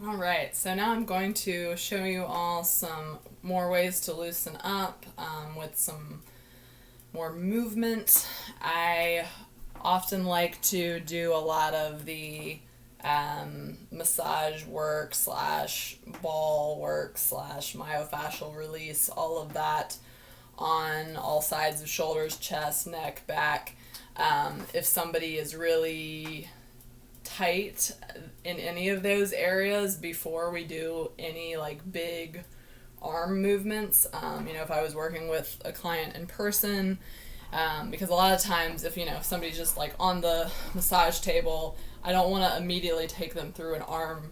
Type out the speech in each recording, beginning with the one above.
All right, so now I'm going to show you all some more ways to loosen up with some more movement. I often like to do a lot of the massage work slash ball work slash myofascial release, all of that on all sides of shoulders, chest, neck, back. If somebody is really tight in any of those areas before we do any like big arm movements. If I was working with a client in person, because a lot of times if somebody's just like on the massage table, I don't want to immediately take them through an arm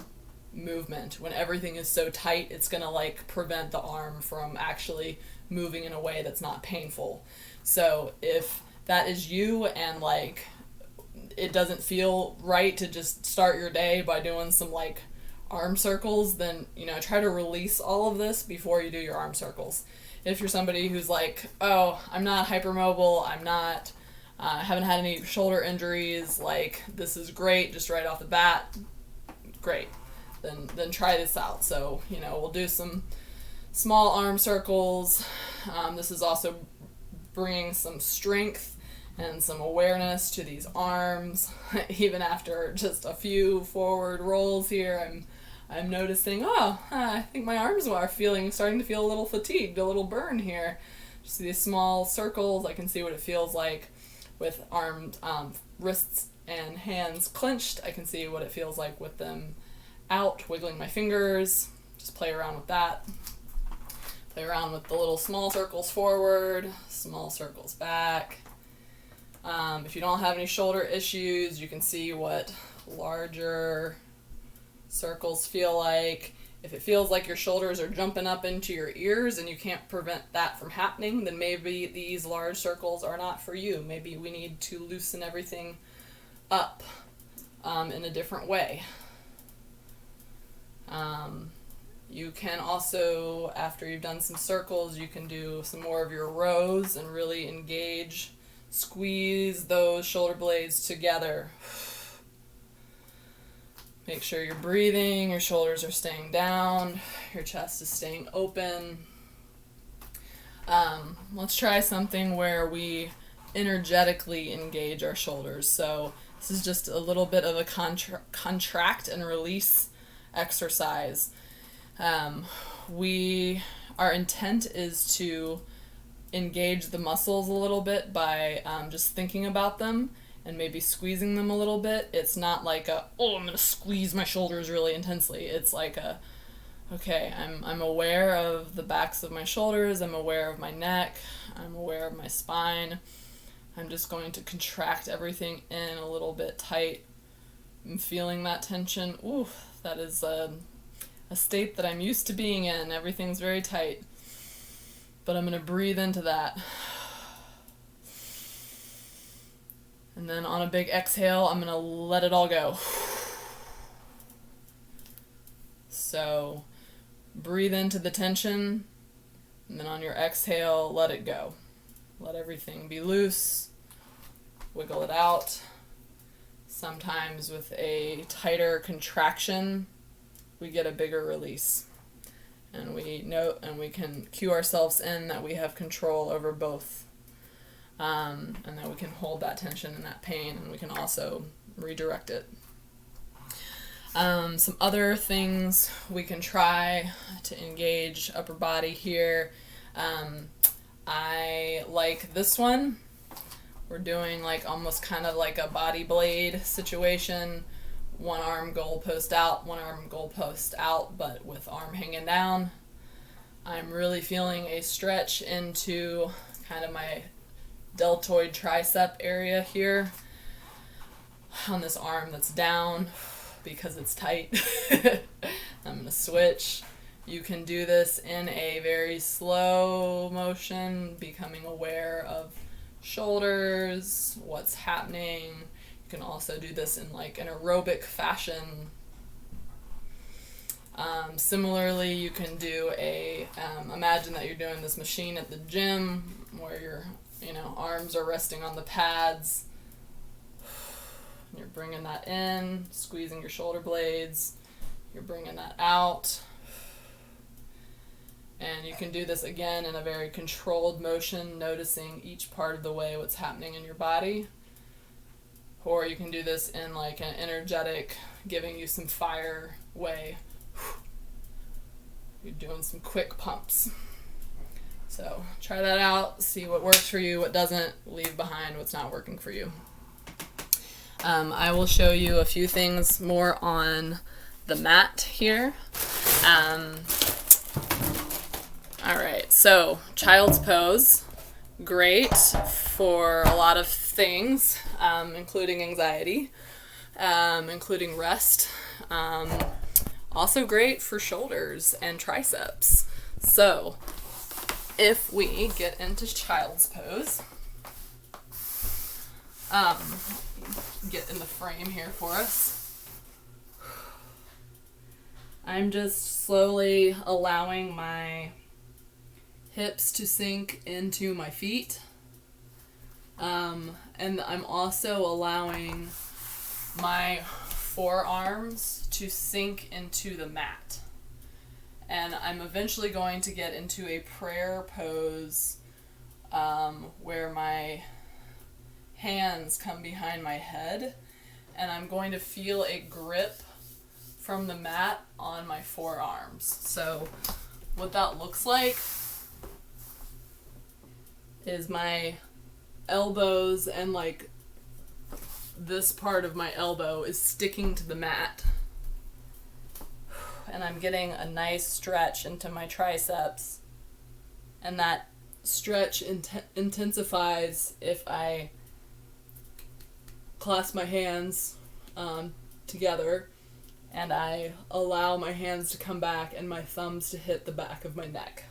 movement. When everything is so tight, it's going to like prevent the arm from actually moving in a way that's not painful. So if that is you and like it doesn't feel right to just start your day by doing some like arm circles, then try to release all of this before you do your arm circles. If you're somebody who's like, oh, I'm not hypermobile, I haven't had any shoulder injuries, like this is great just right off the bat, great, then try this out. So we'll do some small arm circles. This is also bringing some strength and some awareness to these arms. Even after just a few forward rolls here, I'm noticing, I think my arms are starting to feel a little fatigued, a little burn here. Just these small circles, I can see what it feels like with wrists and hands clenched. I can see what it feels like with them out, wiggling my fingers. Just play around with that. Play around with the little small circles forward, small circles back. If you don't have any shoulder issues, you can see what larger circles feel like. If it feels like your shoulders are jumping up into your ears and you can't prevent that from happening, then maybe these large circles are not for you. Maybe we need to loosen everything up in a different way. You can also, after you've done some circles, you can do some more of your rows and really engage. Squeeze those shoulder blades together. Make sure you're breathing, your shoulders are staying down, your chest is staying open. Let's try something where we energetically engage our shoulders. So this is just a little bit of a contract and release exercise. Our intent is to engage the muscles a little bit by just thinking about them and maybe squeezing them a little bit. It's not like I'm going to squeeze my shoulders really intensely. It's like I'm aware of the backs of my shoulders, I'm aware of my neck, I'm aware of my spine. I'm just going to contract everything in a little bit tight. I'm feeling that tension. Ooh, that is a state that I'm used to being in. Everything's very tight. But I'm going to breathe into that. And then on a big exhale, I'm going to let it all go. So breathe into the tension, and then on your exhale, let it go. Let everything be loose. Wiggle it out. Sometimes with a tighter contraction, we get a bigger release. And we know, and we can cue ourselves in that we have control over both, and that we can hold that tension and that pain, and we can also redirect it. Some other things we can try to engage upper body here. I like this one. We're doing like almost kind of like a body blade situation. One arm goalpost out, one arm goalpost out, but with arm hanging down. I'm really feeling a stretch into kind of my deltoid tricep area here on this arm that's down because it's tight. I'm going to switch. You can do this in a very slow motion, becoming aware of shoulders, what's happening. You can also do this in like an aerobic fashion. Similarly, you can do imagine that you're doing this machine at the gym where your arms are resting on the pads. You're bringing that in, squeezing your shoulder blades. You're bringing that out. And you can do this again in a very controlled motion, noticing each part of the way what's happening in your body. Or you can do this in like an energetic, giving you some fire way. You're doing some quick pumps. So try that out, see what works for you, what doesn't, leave behind what's not working for you. I will show you a few things more on the mat here. Alright, so child's pose, great for a lot of things, including anxiety, including rest, also great for shoulders and triceps. So if we get into child's pose, get in the frame here for us. I'm just slowly allowing my hips to sink into my feet. And I'm also allowing my forearms to sink into the mat. And I'm eventually going to get into a prayer pose where my hands come behind my head, and I'm going to feel a grip from the mat on my forearms. So what that looks like is my elbows and like this part of my elbow is sticking to the mat. And I'm getting a nice stretch into my triceps. And that stretch intensifies if I clasp my hands together and I allow my hands to come back and my thumbs to hit the back of my neck.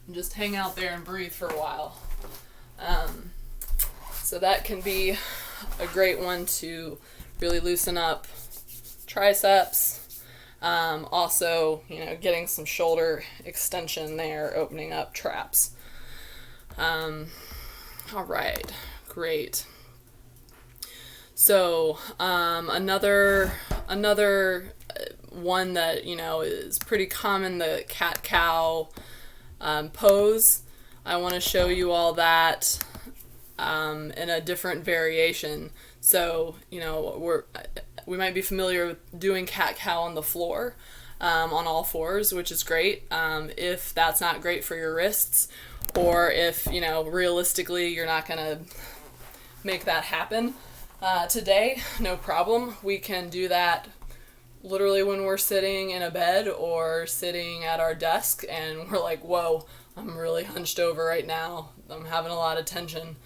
And just hang out there and breathe for a while. So that can be a great one to really loosen up triceps. Also, getting some shoulder extension there, opening up traps. All right, great. So another one that is pretty common, the cat-cow pose. I want to show you all that in a different variation. So we might be familiar with doing cat-cow on the floor, on all fours, which is great. If that's not great for your wrists, or if realistically you're not gonna make that happen today, no problem. We can do that literally when we're sitting in a bed or sitting at our desk and we're like, whoa, I'm really hunched over right now, I'm having a lot of tension.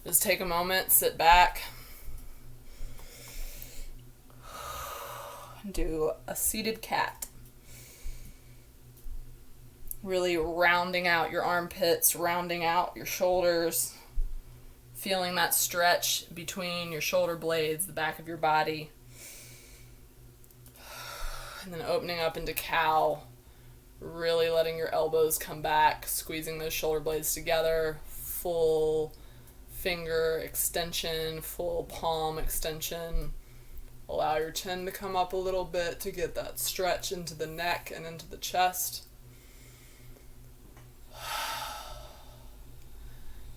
Just take a moment, sit back, do a seated cat. Really rounding out your armpits, rounding out your shoulders, feeling that stretch between your shoulder blades, the back of your body. And then opening up into cow, really letting your elbows come back, squeezing those shoulder blades together, full finger extension, full palm extension. Allow your chin to come up a little bit to get that stretch into the neck and into the chest.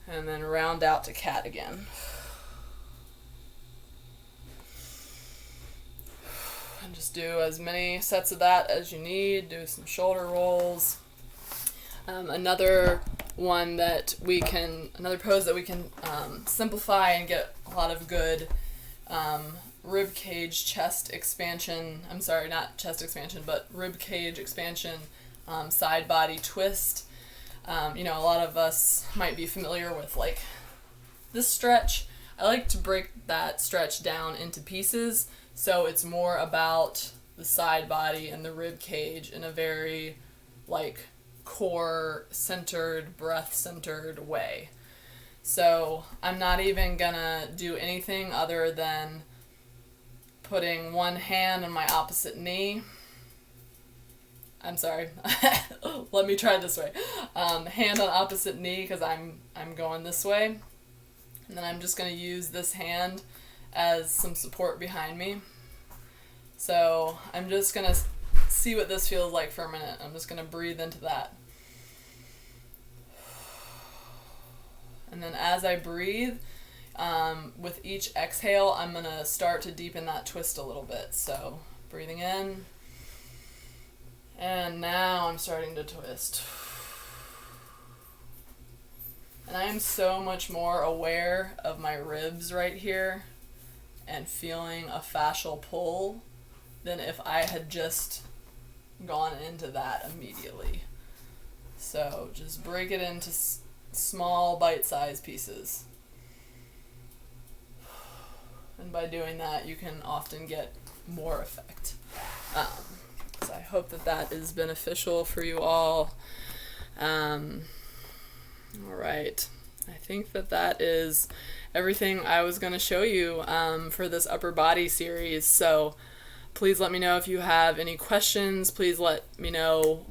And then round out to cat again. And just do as many sets of that as you need. Do some shoulder rolls. Another pose that we can simplify and get a lot of good rib cage chest expansion. I'm sorry, not chest expansion, but rib cage expansion, side body twist. A lot of us might be familiar with like this stretch. I like to break that stretch down into pieces, so it's more about the side body and the rib cage in a very like core centered, breath centered way. So I'm not even gonna do anything other than putting one hand on my opposite knee. I'm sorry. Let me try this way. Hand on opposite knee because I'm going this way. And then I'm just going to use this hand as some support behind me. So I'm just going to see what this feels like for a minute. I'm just going to breathe into that. And then as I breathe, with each exhale, I'm going to start to deepen that twist a little bit. So breathing in, and now I'm starting to twist. And I am so much more aware of my ribs right here and feeling a fascial pull than if I had just gone into that immediately. So just break it into small bite-sized pieces. And by doing that, you can often get more effect. So I hope that is beneficial for you all. All right. I think that is everything I was going to show you for this upper body series. So please let me know if you have any questions. Please let me know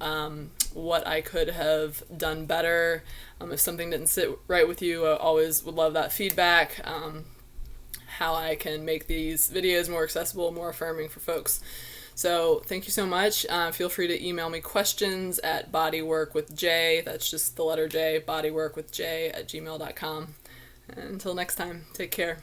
what I could have done better. If something didn't sit right with you, I always would love that feedback. How I can make these videos more accessible, more affirming for folks. So thank you so much. Feel free to email me questions at bodyworkwithj, that's just the letter J, bodyworkwithj@gmail.com. And until next time, take care.